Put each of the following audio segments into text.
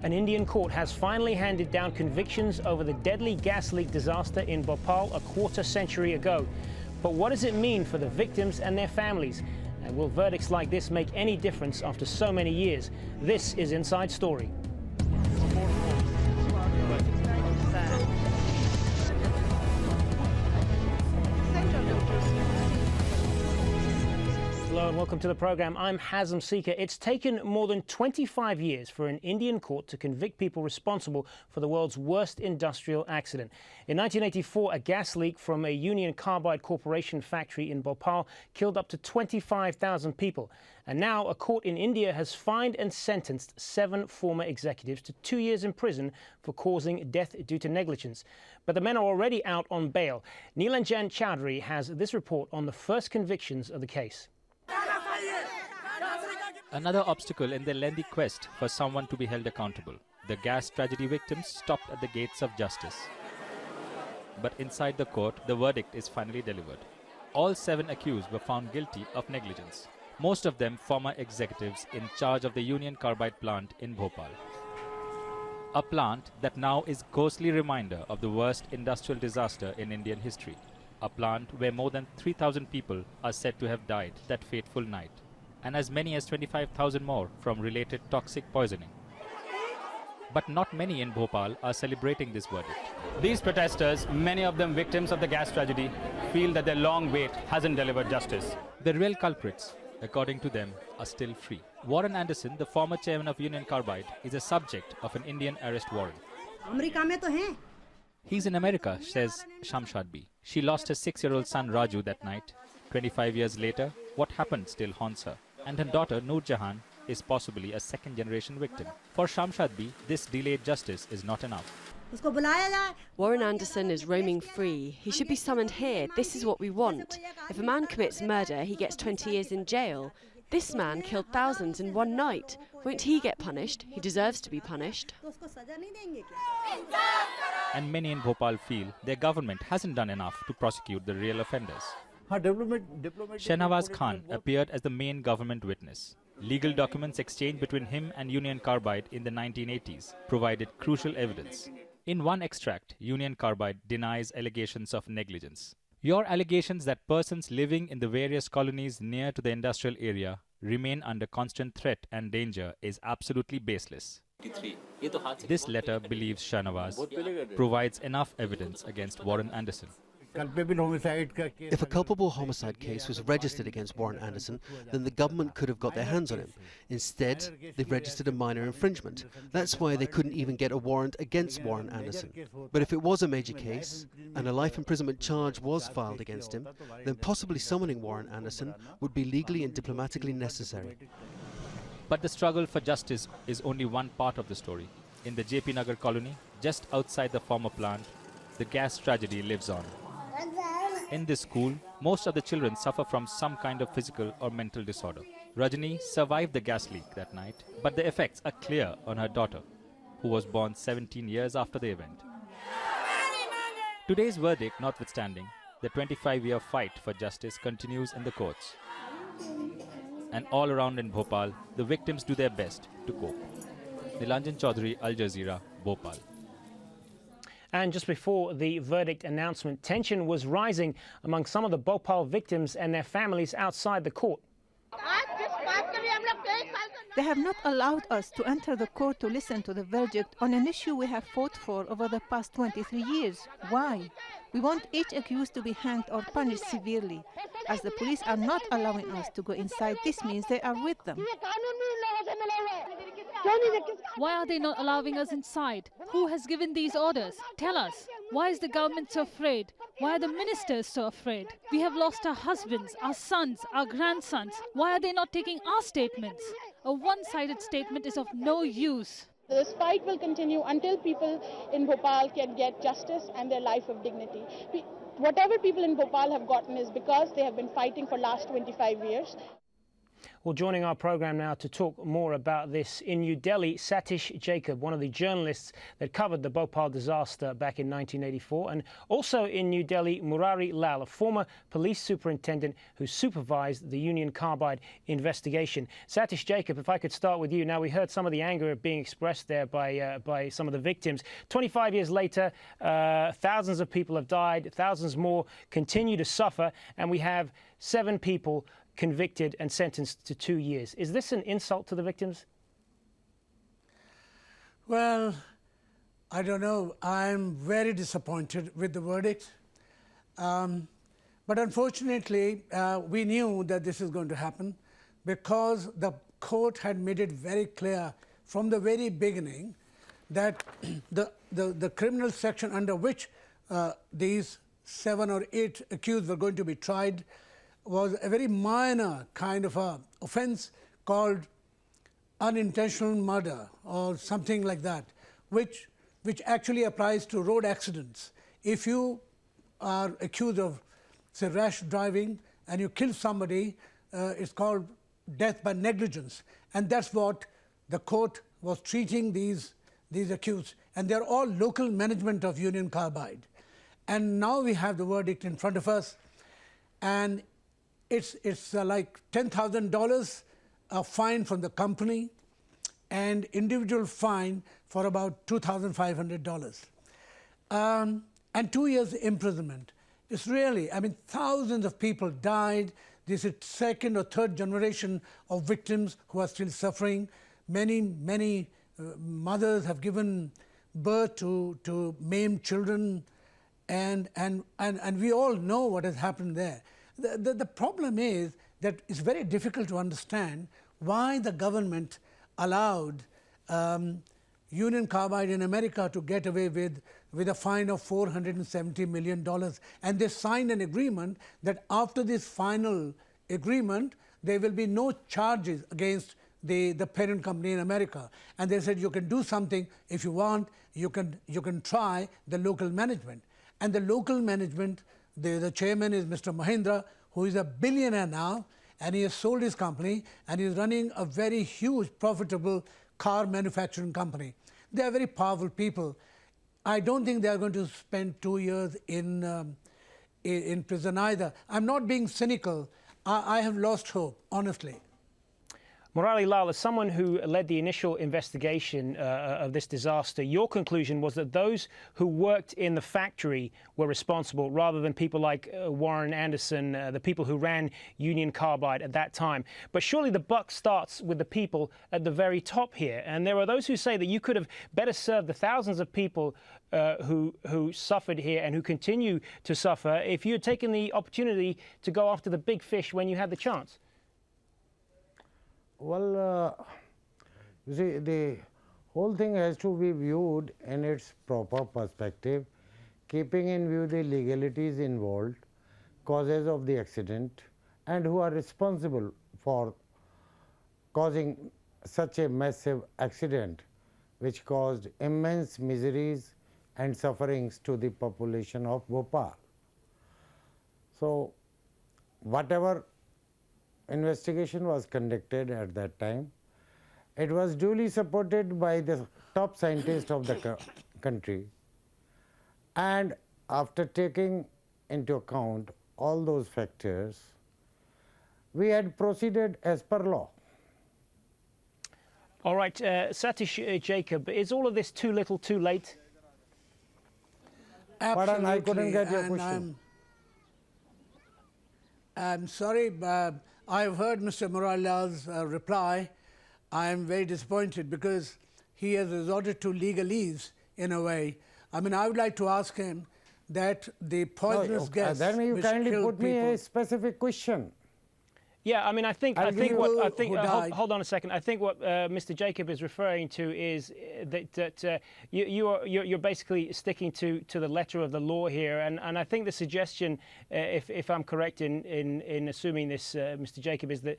An Indian court has finally handed down convictions over the deadly gas leak disaster in Bhopal a quarter century ago. But what does it mean for the victims and their families? And will verdicts like this make any difference after so many years? This is Inside Story. Hello and welcome to the program. I'm Hazem Seeker. It's taken more than 25 years for an Indian court to convict people responsible for the world's worst industrial accident. In 1984, a gas leak from a Union Carbide Corporation factory in Bhopal killed up to 25,000 people. And now a court in India has fined and sentenced 7 former executives to 2 years in prison for causing death due to negligence. But the men are already out on bail. Nilanjan Chowdhury has this report on the first convictions of the case. Another obstacle in their lengthy quest for someone to be held accountable. The gas tragedy victims stopped at the gates of justice. But inside the court, the verdict is finally delivered. All 7 accused were found guilty of negligence. Most of them former executives in charge of the Union Carbide plant in Bhopal. A plant that now is a ghostly reminder of the worst industrial disaster in Indian history. A plant where more than 3,000 people are said to have died that fateful night, and as many as 25,000 more from related toxic poisoning. But not many in Bhopal are celebrating this verdict. These protesters, many of them victims of the gas tragedy, feel that their long wait hasn't delivered justice. The real culprits, according to them, are still free. Warren Anderson, the former chairman of Union Carbide, is a subject of an Indian arrest warrant. He's in America, says Shamshad. She lost her 6-year-old son Raju that night. 25 years later, what happened still haunts her. And her daughter Noor Jahan is possibly a second-generation victim. For Shamshad, this delayed justice is not enough. Warren Anderson is roaming free. He should be summoned here. This is what we want. If a man commits murder, he gets 20 years in jail. This man killed thousands in one night. Won't he get punished? He deserves to be punished. And many in Bhopal feel their government hasn't done enough to prosecute the real offenders. Shehnawaz Khan appeared as the main government witness. Legal documents exchanged between him and Union Carbide in the 1980s provided crucial evidence. In one extract, Union Carbide denies allegations of negligence. Your allegations that persons living in the various colonies near to the industrial area remain under constant threat and danger is absolutely baseless. This letter, believes Shehnawaz, provides enough evidence against Warren Anderson. If a culpable homicide case was registered against Warren Anderson, then the government could have got their hands on him. Instead, they've registered a minor infringement. That's why they couldn't even get a warrant against Warren Anderson. But if it was a major case, and a life imprisonment charge was filed against him, then possibly summoning Warren Anderson would be legally and diplomatically necessary. But the struggle for justice is only one part of the story. In the JP Nagar colony, just outside the former plant, the gas tragedy lives on. In this school, most of the children suffer from some kind of physical or mental disorder. Rajani survived the gas leak that night, but the effects are clear on her daughter, who was born 17 years after the event. Today's verdict notwithstanding, the 25-year fight for justice continues in the courts. And all around in Bhopal, the victims do their best to cope. Nilanjan Chowdhury, Al Jazeera, Bhopal. And just before the verdict announcement, tension was rising among some of the Bhopal victims and their families outside the court. They have not allowed us to enter the court to listen to the verdict on an issue we have fought for over the past 23 years. Why? We want each accused to be hanged or punished severely. As the police are not allowing us to go inside, this means they are with them. Why are they not allowing us inside? Who has given these orders? Tell us. Why is the government so afraid? Why are the ministers so afraid? We have lost our husbands, our sons, our grandsons. Why are they not taking our statements? A one-sided statement is of no use. This fight will continue until people in Bhopal can get justice and their life of dignity. Whatever people in Bhopal have gotten is because they have been fighting for the last 25 years. Well, joining our program now to talk more about this in New Delhi, Satish Jacob, one of the journalists that covered the Bhopal disaster back in 1984, and also in New Delhi, Murari Lal, a former police superintendent who supervised the Union Carbide investigation. Satish Jacob, if I could start with you. Now, we heard some of the anger being expressed there by some of the victims. 25 years later, thousands of people have died, thousands more continue to suffer, and we have 7 people convicted and sentenced to 2 years. Is this an insult to the victims? Well, I don't know. I'm very disappointed with the verdict. But unfortunately, we knew that this is going to happen because the court had made it very clear from the very beginning that the criminal section under which these 7 or 8 accused were going to be tried was a very minor kind of a offense called unintentional murder or something like that, which actually applies to road accidents. If you are accused of, say, rash driving and you kill somebody, it's called death by negligence, and that's what the court was treating these accused, and they're all local management of Union Carbide. And now we have the verdict in front of us, and it's like $10,000 a fine from the company and individual fine for about $2,500. And 2 years imprisonment. It's really, I mean, thousands of people died. This is 2nd or 3rd generation of victims who are still suffering. Many mothers have given birth to maimed children, and we all know what has happened there. The problem is that it's very difficult to understand why the government allowed Union Carbide in America to get away with a fine of $470 million. And they signed an agreement that after this final agreement, there will be no charges against the parent company in America. And they said, you can do something if you want, you can try the local management. And the local management, the chairman is Mr. Mahindra, who is a billionaire now, and he has sold his company, and he is running a very huge, profitable car manufacturing company. They are very powerful people. I don't think they are going to spend 2 years in prison either. I'm not being cynical. I have lost hope, honestly. Murari Lal, as someone who led the initial investigation of this disaster, your conclusion was that those who worked in the factory were responsible rather than people like Warren Anderson, the people who ran Union Carbide at that time. But surely the buck starts with the people at the very top here. And there are those who say that you could have better served the thousands of people who suffered here and who continue to suffer if you had taken the opportunity to go after the big fish when you had the chance. Well, you see, the whole thing has to be viewed in its proper perspective, keeping in view the legalities involved, causes of the accident, and who are responsible for causing such a massive accident which caused immense miseries and sufferings to the population of Bhopal. So, whatever investigation was conducted at that time, it was duly supported by the top scientists of the country, and after taking into account all those factors, we had proceeded as per law. All right, Satish Jacob, is all of this too little too late? Absolutely. Pardon, I couldn't get your question. I'm sorry, but I've heard Mr. Murari Lal's reply. I am very disappointed because he has resorted to legalese in a way. I mean, I would like to ask him that the poisonous gas. Then you kindly put me people, a specific question. Yeah, I mean, I think died. hold on a second. I think what Mr. Jacob is referring to is that you're basically sticking to the letter of the law here, and I think the suggestion, if I'm correct in assuming this, Mr. Jacob, is that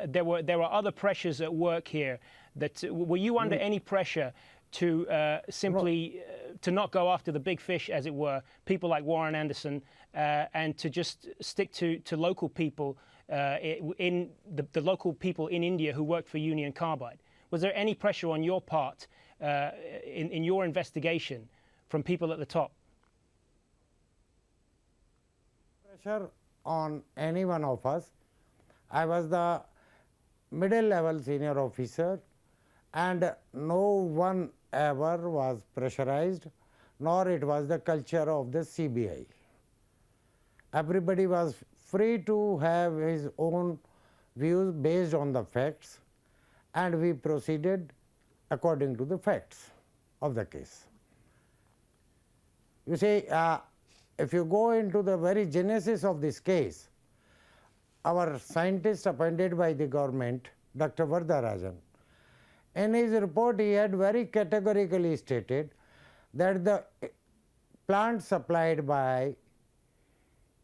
there were other pressures at work here. That were you under any pressure to simply to not go after the big fish, as it were, people like Warren Anderson, and to just stick to local people in the local people in India who worked for Union Carbide. Was there any pressure on your part in your investigation from people at the top? Pressure on any one of us. I was the middle level senior officer, and no one ever was pressurized, nor it was the culture of the CBI. Everybody was free to have his own views based on the facts, and we proceeded according to the facts of the case. You see, if you go into the very genesis of this case, our scientist appointed by the government, Dr. Vardarajan, in his report he had very categorically stated that the plant supplied by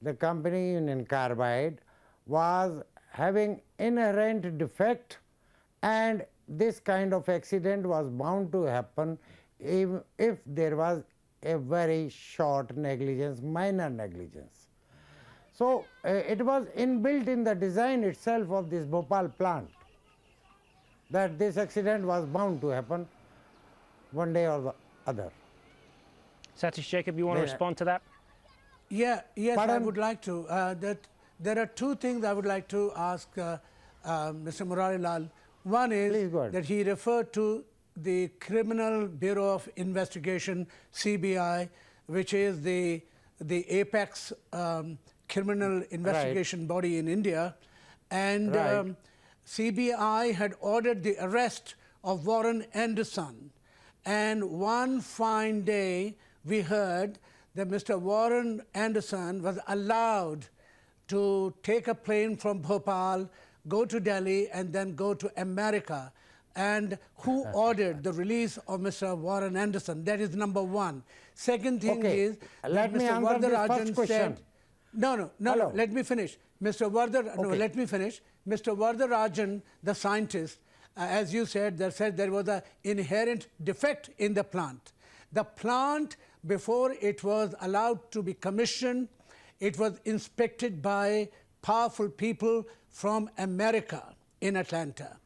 the company Union Carbide was having inherent defect, and this kind of accident was bound to happen even if there was a very short negligence, minor negligence. So it was inbuilt in the design itself of this Bhopal plant that this accident was bound to happen one day or the other. Satish Jacob, you want to respond to that? Yes, Pardon? I would like to. That there are two things I would like to ask Mr. Murari Lal. One is that he referred to the Criminal Bureau of Investigation, CBI, which is the apex criminal investigation body in India, and CBI had ordered the arrest of Warren Anderson, and one fine day we heard that Mr. Warren Anderson was allowed to take a plane from Bhopal, go to Delhi, and then go to America. And who ordered the release of Mr. Warren Anderson? That is number one. Second thing is let me Mr. answer this Vardarajan first question. said, no, let me finish. Mr. Let me finish. Mr. Vardarajan, the scientist, as you said, there was an inherent defect in the plant. The plant, before it was allowed to be commissioned, it was inspected by powerful people from America in Atlanta,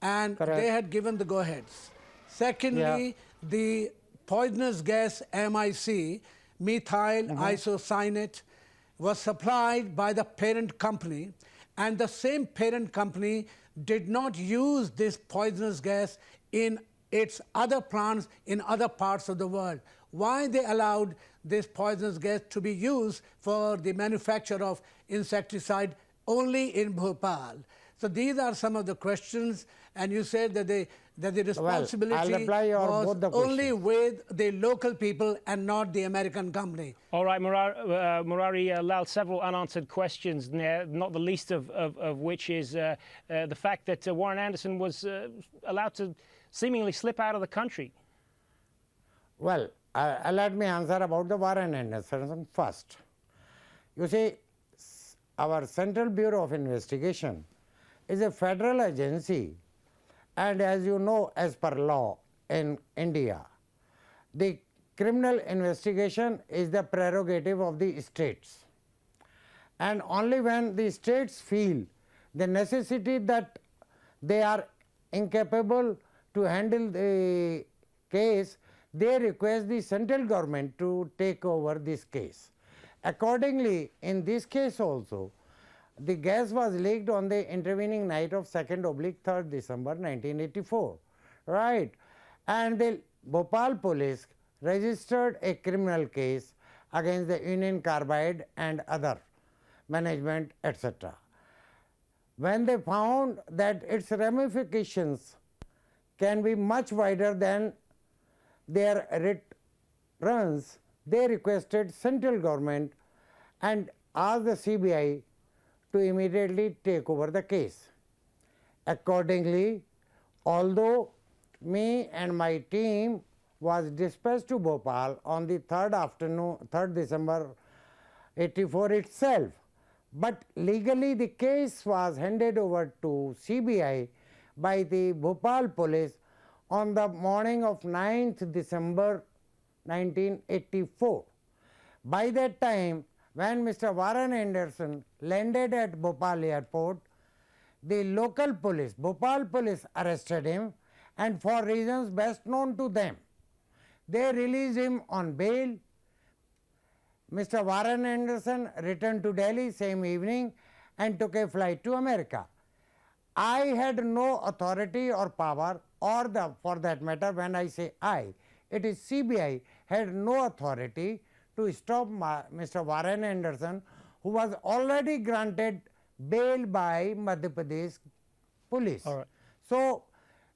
and they had given the go-aheads. Secondly, the poisonous gas MIC, methyl isocyanate, was supplied by the parent company, and the same parent company did not use this poisonous gas in its other plants in other parts of the world. Why they allowed this poisonous gas to be used for the manufacture of insecticide only in Bhopal? So these are some of the questions, and you said that the responsibility was only with the local people and not the American company. All right, Murari Lal, several unanswered questions there, not the least of which is the fact that Warren Anderson was allowed to seemingly slip out of the country. Well, let me answer about the Warren Anderson first. You see, our Central Bureau of Investigation is a federal agency, and as you know, as per law in India, the criminal investigation is the prerogative of the states, and only when the states feel the necessity that they are incapable to handle the case, they request the central government to take over this case. Accordingly, in this case also, the gas was leaked on the intervening night of 2nd/3rd December 1984, right? And the Bhopal police registered a criminal case against the Union Carbide and other management, etc. When they found that its ramifications can be much wider than their returns, they requested central government and asked the CBI to immediately take over the case. Accordingly, although me and my team was dispatched to Bhopal on the 3rd December 84 itself, but legally the case was handed over to CBI by the Bhopal police on the morning of 9th December 1984. By that time, when Mr. Warren Anderson landed at Bhopal airport, the local police, Bhopal police, arrested him, and for reasons best known to them, they released him on bail. Mr. Warren Anderson returned to Delhi same evening and took a flight to America. I had no authority or power, or for that matter, when I say I, it is CBI had no authority to stop Mr. Warren Anderson, who was already granted bail by Madhya Pradesh police. All right. So,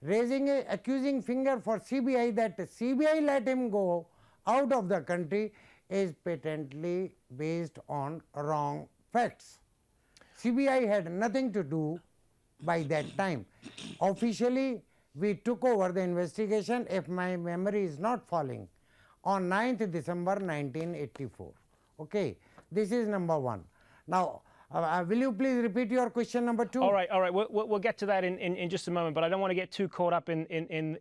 raising an accusing finger for CBI that CBI let him go out of the country is patently based on wrong facts. CBI had nothing to do by that time. Officially, we took over the investigation, if my memory is not falling, on 9th December 1984. Okay, this is number one. Now, will you please repeat your question number two? All right. We'll get to that in just a moment, but I don't want to get too caught up in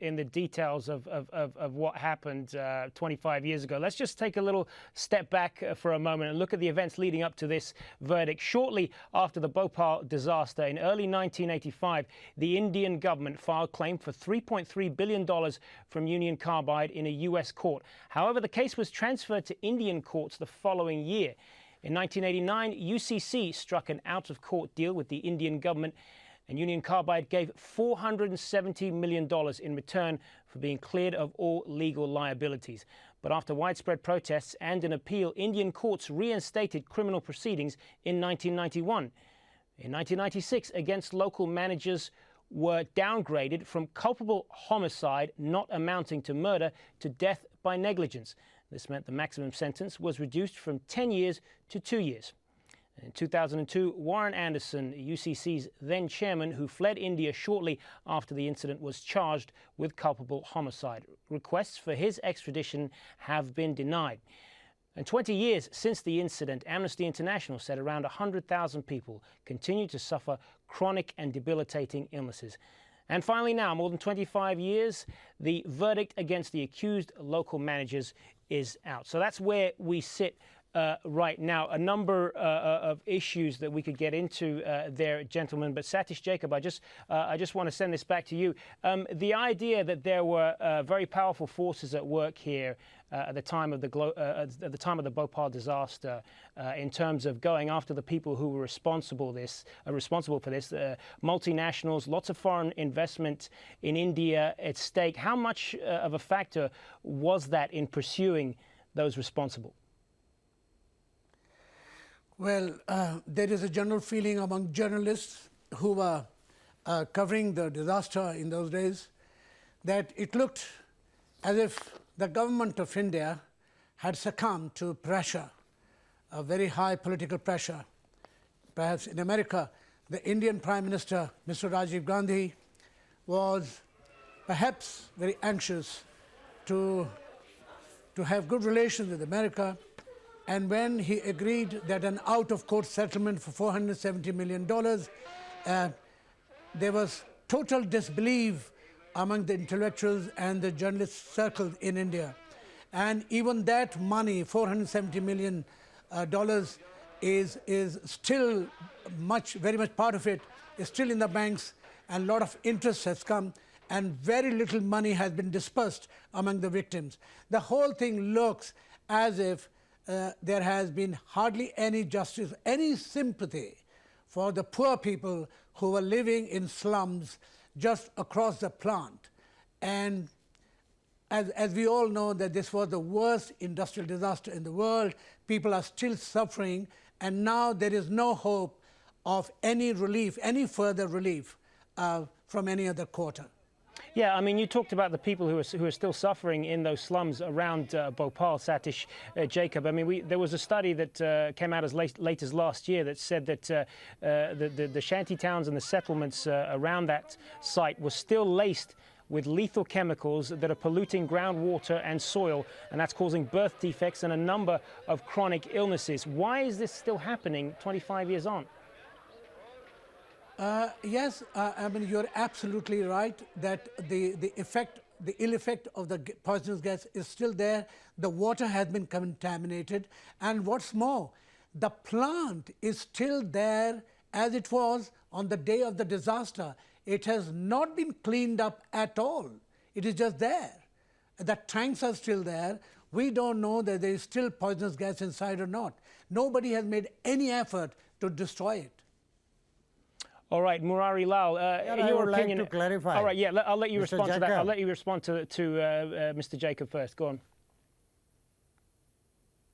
the details of what happened 25 years ago. Let's just take a little step back for a moment and look at the events leading up to this verdict. Shortly after the Bhopal disaster in early 1985, the Indian government filed claim for $3.3 billion from Union Carbide in a U.S. court. However, the case was transferred to Indian courts the following year. In 1989, UCC struck an out-of-court deal with the Indian government, and Union Carbide gave $470 million in return for being cleared of all legal liabilities. But after widespread protests and an appeal, Indian courts reinstated criminal proceedings in 1991. In 1996, against local managers were downgraded from culpable homicide not amounting to murder to death by negligence. This meant the maximum sentence was reduced from 10 years to 2 years. In 2002, Warren Anderson, UCC's then chairman, who fled India shortly after the incident, was charged with culpable homicide. Requests for his extradition have been denied. And 20 years since the incident, Amnesty International said around 100,000 people continue to suffer chronic and debilitating illnesses. And finally now, more than 25 years, the verdict against the accused local managers is out. So that's where we sit right now. A number of issues that we could get into there, gentlemen. But Satish, Jacob, I just want to send this back to you. The idea that there were very powerful forces at work here at the time of the Bhopal disaster, in terms of going after the people who were responsible for this, multinationals, lots of foreign investment in India at stake. How much of a factor was that in pursuing those responsible? Well, there is a general feeling among journalists who were covering the disaster in those days that it looked as if the government of India had succumbed to pressure, a very high political pressure. Perhaps in America, the Indian Prime Minister, Mr. Rajiv Gandhi, was perhaps very anxious to have good relations with America. And when he agreed that an out-of-court settlement for $470 million, there was total disbelief among the intellectuals and the journalist circles in India. And even that money, $470 million, is still very much part of it is still in the banks, and a lot of interest has come, and very little money has been dispersed among the victims. The whole thing looks as if there has been hardly any justice, any sympathy for the poor people who were living in slums just across the plant. And as we all know that this was the worst industrial disaster in the world, people are still suffering, and now there is no hope of any relief, any further relief from any other quarter. Yeah, I mean, you talked about the people who are still suffering in those slums around Bhopal, Satish, Jacob. I mean, there was a study that came out as late as last year that said that the shanty towns and the settlements around that site were still laced with lethal chemicals that are polluting groundwater and soil, and that's causing birth defects and a number of chronic illnesses. Why is this still happening 25 years on? Yes, I mean, you're absolutely right that the ill effect of the poisonous gas is still there. The water has been contaminated, and what's more, the plant is still there as it was on the day of the disaster. It has not been cleaned up at all. It is just there. The tanks are still there. We don't know that there is still poisonous gas inside or not. Nobody has made any effort to destroy it. All right, Murari Lal, in your would opinion, like to clarify. All right, yeah, I'll let you Mr. respond to that. I'll Jacob. let you respond to Mr. Jacob first. Go on.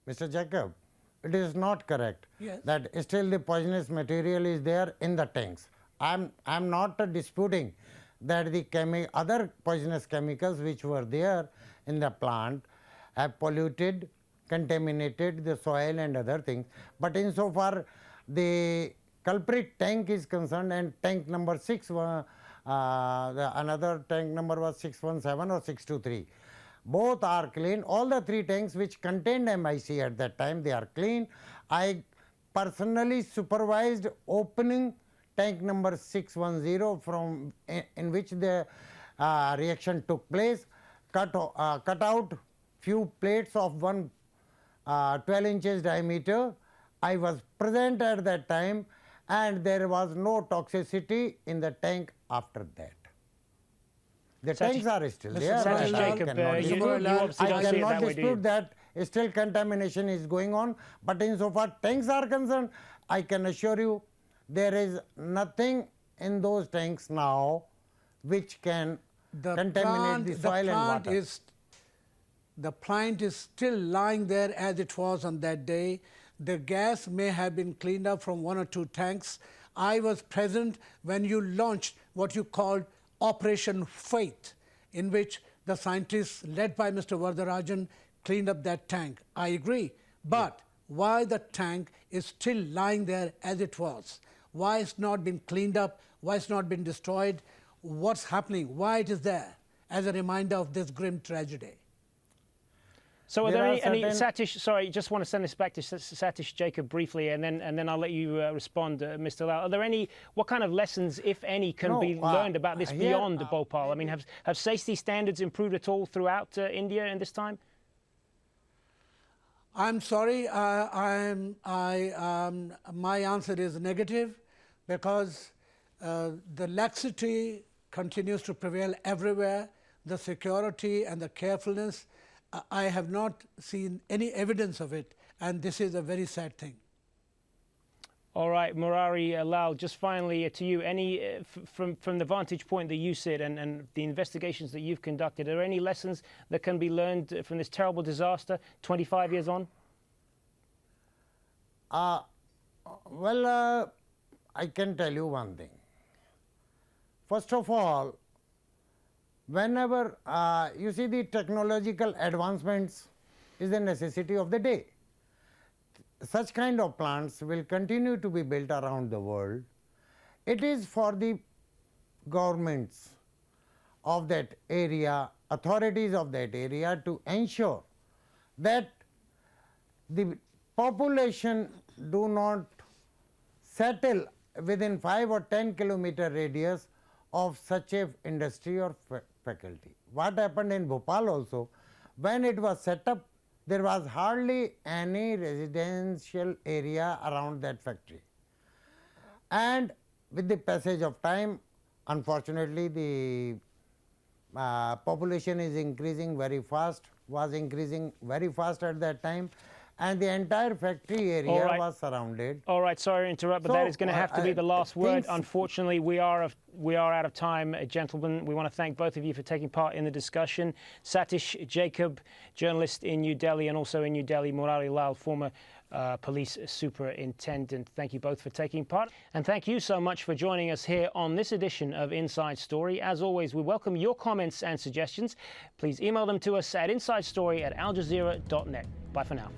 Mr. Jacob, it is not correct Yes. that still the poisonous material is there in the tanks. I'm not disputing that the other poisonous chemicals which were there in the plant have polluted, contaminated the soil and other things. But insofar the culprit tank is concerned, and tank number 6, another tank number was 617 or 623. Both are clean. All the 3 tanks which contained MIC at that time, they are clean. I personally supervised opening tank number 610 from in which the reaction took place, cut out few plates of 12 inches diameter. I was present at that time, and there was no toxicity in the tank after that. The tanks are still there. Satish Jacob, I cannot dispute that still contamination is going on, but insofar tanks are concerned, I can assure you there is nothing in those tanks now which can contaminate the soil and water. The plant is still lying there as it was on that day. The gas may have been cleaned up from 1 or 2 tanks. I was present when you launched what you called Operation Faith, in which the scientists led by Mr. Vardarajan cleaned up that tank. I agree. But why the tank is still lying there as it was? Why it's not been cleaned up? Why it's not been destroyed? What's happening? Why it is there as a reminder of this grim tragedy? So are there any Satish, sorry, just want to send this back to Satish Jacob briefly, and then I'll let you respond, Mr. Lal. Are there any, what kind of lessons, if any, can be learned about this beyond Bhopal? I mean, have safety standards improved at all throughout India in this time? I'm sorry, my answer is negative, because the laxity continues to prevail everywhere. The security and the carefulness, I have not seen any evidence of it, and this is a very sad thing. All right, Murari Lal, just finally to you, any from the vantage point that you sit and the investigations that you've conducted, are there any lessons that can be learned from this terrible disaster 25 years on? Well, I can tell you one thing. First of all, whenever you see the technological advancements is a necessity of the day. Such kind of plants will continue to be built around the world. It is for the governments of that area, authorities of that area, to ensure that the population do not settle within 5 or 10 kilometer radius of such a industry or faculty. What happened in Bhopal also, when it was set up, there was hardly any residential area around that factory. And with the passage of time, unfortunately, the population is increasing very fast, was increasing very fast at that time, and the entire factory area was surrounded. All right, sorry to interrupt, but that is going to have to be the last word. Unfortunately, we are out of time, gentlemen. We want to thank both of you for taking part in the discussion. Satish Jacob, journalist in New Delhi, and also in New Delhi, Murari Lal, former police superintendent. Thank you both for taking part. And thank you so much for joining us here on this edition of Inside Story. As always, we welcome your comments and suggestions. Please email them to us at insidestory@aljazeera.net. Bye for now.